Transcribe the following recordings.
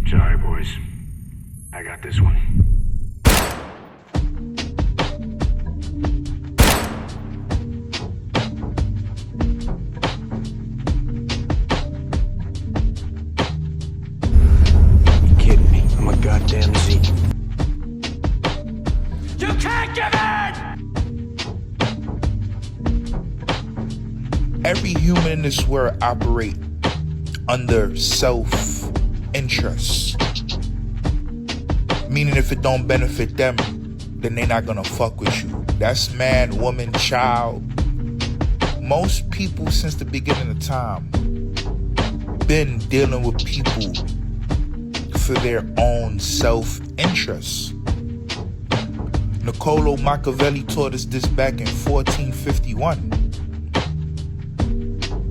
Sorry, boys. I got this one. You kidding me? I'm a goddamn Z. You can't give in! Every human in this world operate under self-interest. Meaning if it don't benefit them, then they not gonna fuck with you. That's man, woman, child. Most people since the beginning of time been dealing with people for their own self-interest. Niccolo Machiavelli taught us this back in 1451.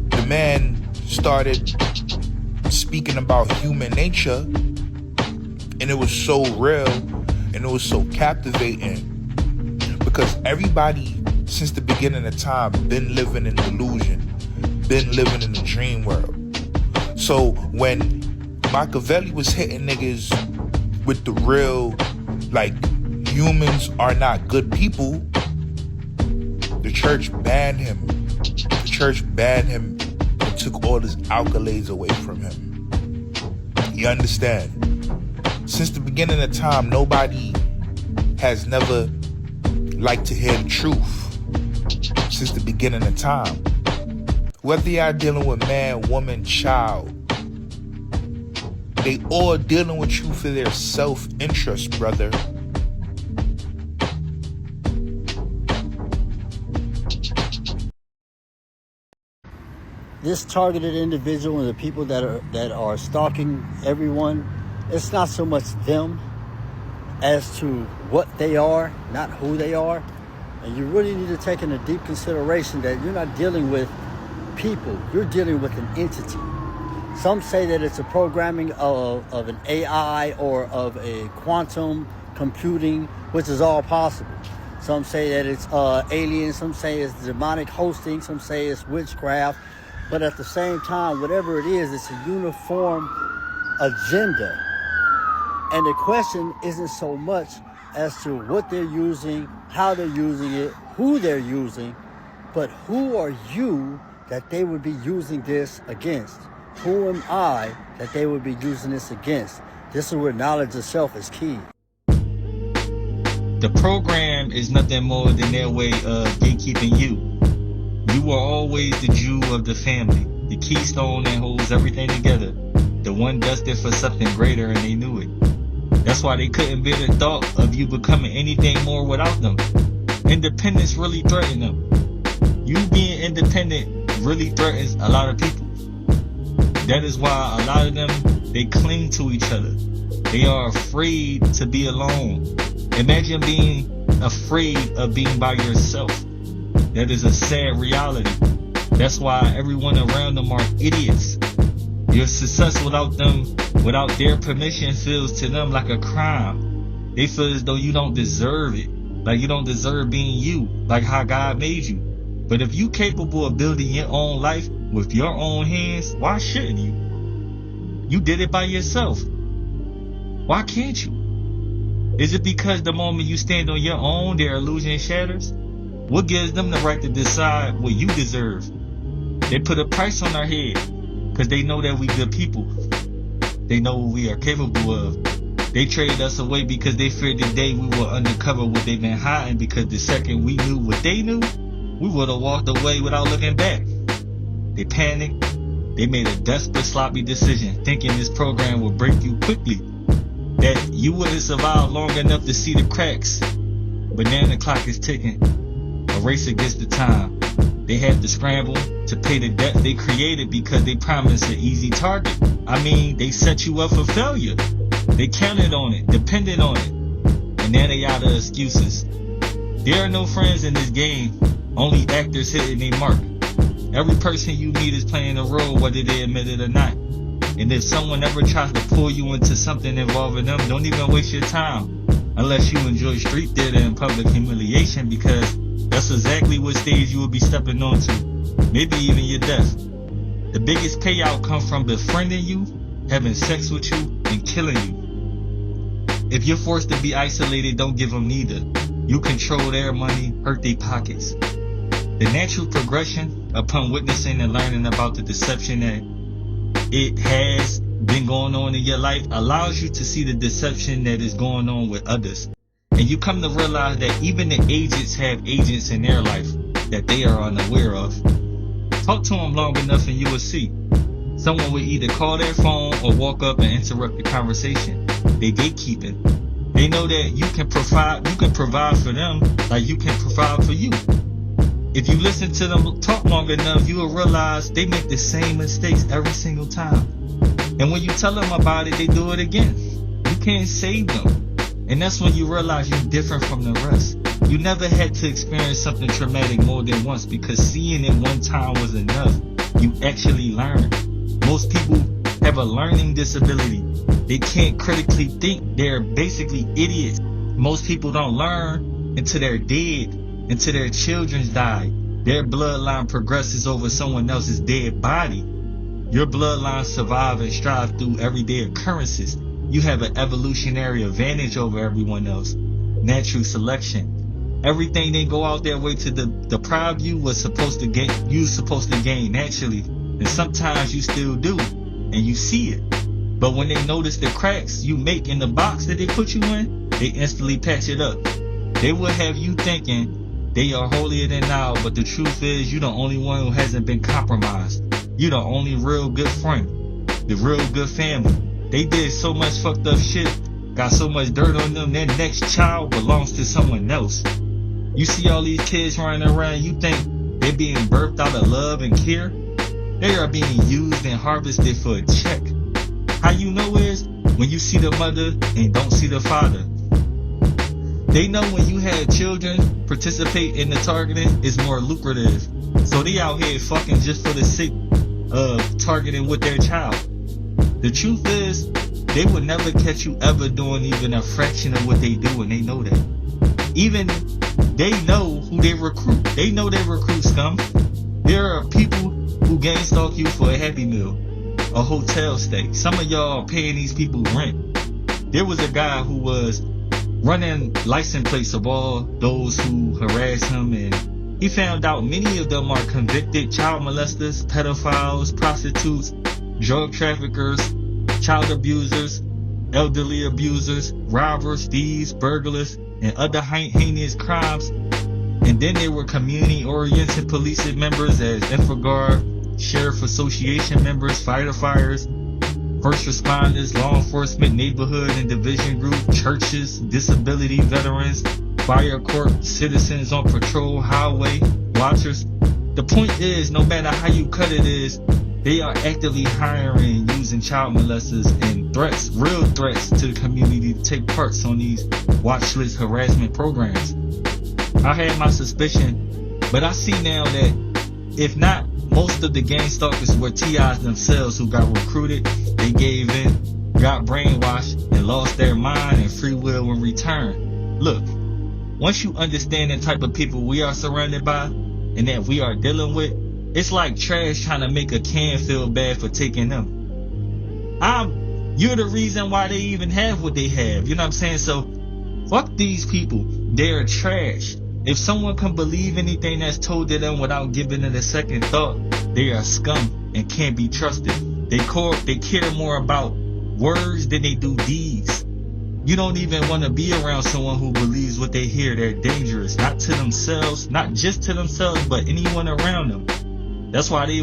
The man started speaking about human nature, and it was so real and it was so captivating because everybody since the beginning of time been living in delusion, been living in the dream world. So when Machiavelli was hitting niggas with the real, like, humans are not good people, the church banned him. The church banned him and took all his accolades away from him. You understand? Since the beginning of time, nobody has never liked to hear the truth. Since the beginning of time. Whether you're dealing with man, woman, child, they all dealing with you for their self-interest, brother. This targeted individual and the people that are stalking everyone, it's not so much them as to what they are, not who they are. And you really need to take into deep consideration that you're not dealing with people, you're dealing with an entity. Some say that it's a programming of an AI or of a quantum computing, which is all possible. Some say that it's aliens, some say it's demonic hosting, some say it's witchcraft. But at the same time, whatever it is, it's a uniform agenda. And the question isn't so much as to what they're using, how they're using it, who they're using, but who are you that they would be using this against? Who am I that they would be using this against? This is where knowledge of self is key. The program is nothing more than their way of gatekeeping you. You were always the Jew of the family, the keystone that holds everything together, the one destined for something greater, and they knew it. That's why they couldn't bear the thought of you becoming anything more without them. Independence really threatened them. You being independent really threatens a lot of people. That is why a lot of them, they cling to each other. They are afraid to be alone. Imagine being afraid of being by yourself. That is a sad reality. That's why everyone around them are idiots. Your success without them, without their permission, feels to them like a crime. They feel as though you don't deserve it. Like you don't deserve being you, like how God made you. But if you're capable of building your own life with your own hands, why shouldn't you? You did it by yourself. Why can't you? Is it because the moment you stand on your own, their illusion shatters? What gives them the right to decide what you deserve? They put a price on our head because they know that we good people. They know what we are capable of. They traded us away because they feared the day we will uncover what they've been hiding, because the second we knew what they knew, we would have walked away without looking back. They panicked. They made a desperate, sloppy decision, thinking this program would break you quickly, that you wouldn't survive long enough to see the cracks. But now the clock is ticking. A race against the time. They had to scramble to pay the debt they created because they promised an easy target. I mean, they set you up for failure. They counted on it, depended on it. And now they out of excuses. There are no friends in this game, only actors hitting their mark. Every person you meet is playing a role, whether they admit it or not. And if someone ever tries to pull you into something involving them, don't even waste your time. Unless you enjoy street theater and public humiliation, because that's exactly what stage you will be stepping onto. Maybe even your death. The biggest payout comes from befriending you, having sex with you, and and killing you. If you're forced to be isolated, don't give them neither. You control their money, hurt their pockets. The natural progression upon witnessing and learning about the deception that it has been going on in your life allows you to see the deception that is going on with others. And you come to realize that even the agents have agents in their life that they are unaware of. Talk to them long enough and you will see. Someone will either call their phone or walk up and interrupt the conversation. They gatekeeping. They know that you can provide for them like you can provide for you. If you listen to them talk long enough, you will realize they make the same mistakes every single time. And when you tell them about it, they do it again. You can't save them. And that's when you realize you're different from the rest. You never had to experience something traumatic more than once because seeing it one time was enough. You actually learn. Most people have a learning disability. They can't critically think. They're basically idiots. Most people don't learn until they're dead, until their children's die. Their bloodline progresses over someone else's dead body. Your bloodline survive and strive through everyday occurrences. You have an evolutionary advantage over everyone else. Natural selection. Everything they go out their way to deprive you was supposed to gain. You're supposed to gain naturally, and sometimes you still do, and you see it. But when they notice the cracks you make in the box that they put you in, they instantly patch it up. They will have you thinking they are holier than thou, but the truth is you're the only one who hasn't been compromised. You're the only real good friend, the real good family. They did so much fucked up shit, got so much dirt on them, their next child belongs to someone else. You see all these kids running around, you think they're being birthed out of love and care? They are being used and harvested for a check. How you know is when you see the mother and don't see the father. They know when you had children participate in the targeting is more lucrative. So they out here fucking just for the sake of targeting with their child. The truth is, they would never catch you ever doing even a fraction of what they do, and they know that. Even they know who they recruit. They know they recruit scum. There are people who gang stalk you for a Happy Meal, a hotel stay. Some of y'all are paying these people rent. There was a guy who was running license plates of all those who harassed him, and he found out many of them are convicted child molesters, pedophiles, prostitutes, drug traffickers, child abusers, elderly abusers, robbers, thieves, burglars, and other heinous crimes. And then there were community-oriented policing members as Infogard, Sheriff Association members, firefighters, first responders, law enforcement, neighborhood and division group, churches, disability veterans, fire corps, citizens on patrol, highway watchers. The point is, no matter how you cut it is, they are actively hiring and using child molesters and threats, real threats to the community to take parts on these watch list harassment programs. I had my suspicion, but I see now that if not, most of the gang stalkers were TIs themselves who got recruited, they gave in, got brainwashed, and lost their mind and free will in return. Look, once you understand the type of people we are surrounded by and that we are dealing with, it's like trash trying to make a can feel bad for taking them. You're the reason why they even have what they have. You know what I'm saying? So, fuck these people. They're trash. If someone can believe anything that's told to them without giving it a second thought, they are scum and can't be trusted. They care more about words than they do deeds. You don't even want to be around someone who believes what they hear. They're dangerous, not to themselves, not just to themselves, but anyone around them. That's why they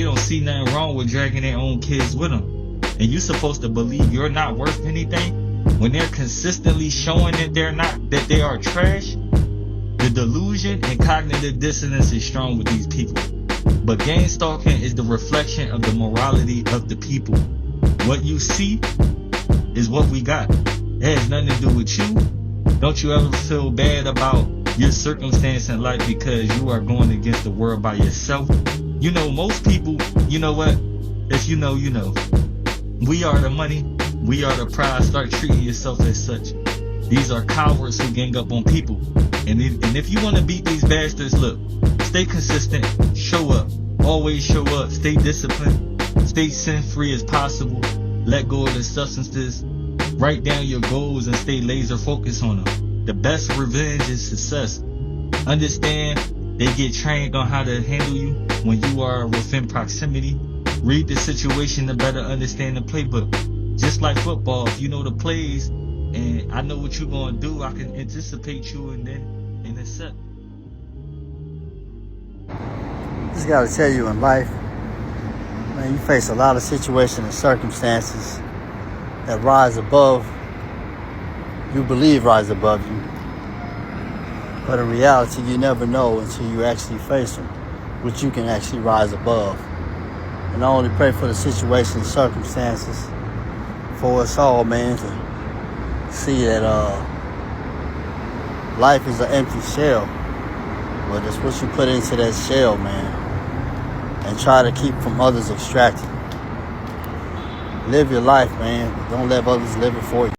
don't see nothing wrong with dragging their own kids with them. And you're supposed to believe you're not worth anything when they're consistently showing that they are trash. The delusion and cognitive dissonance is strong with these people. But gang stalking is the reflection of the morality of the people. What you see is what we got. It has nothing to do with you. Don't you ever feel bad about your circumstance in life because you are going against the world by yourself. You know, most people, you know what? If you know, you know. We are the money. We are the prize. Start treating yourself as such. These are cowards who gang up on people. And if you want to beat these bastards, look, stay consistent, show up, always show up, stay disciplined, stay sin-free as possible, Let go of the substances. Write down your goals and stay laser focused on them. The best revenge is success. Understand they get trained on how to handle you when you are within proximity. Read the situation to better understand the playbook. Just like football, if you know the plays and I know what you're going to do, I can anticipate you and then intercept. Just got to tell you, in life, man, you face a lot of situations and circumstances that rise above, you believe rise above you. But in reality, you never know until you actually face them, which you can actually rise above. And I only pray for the situations and circumstances for us all, man, to see that life is an empty shell. But it's what you put into that shell, man. And try to keep from others extracted. Live your life, man. Don't let others live it for you.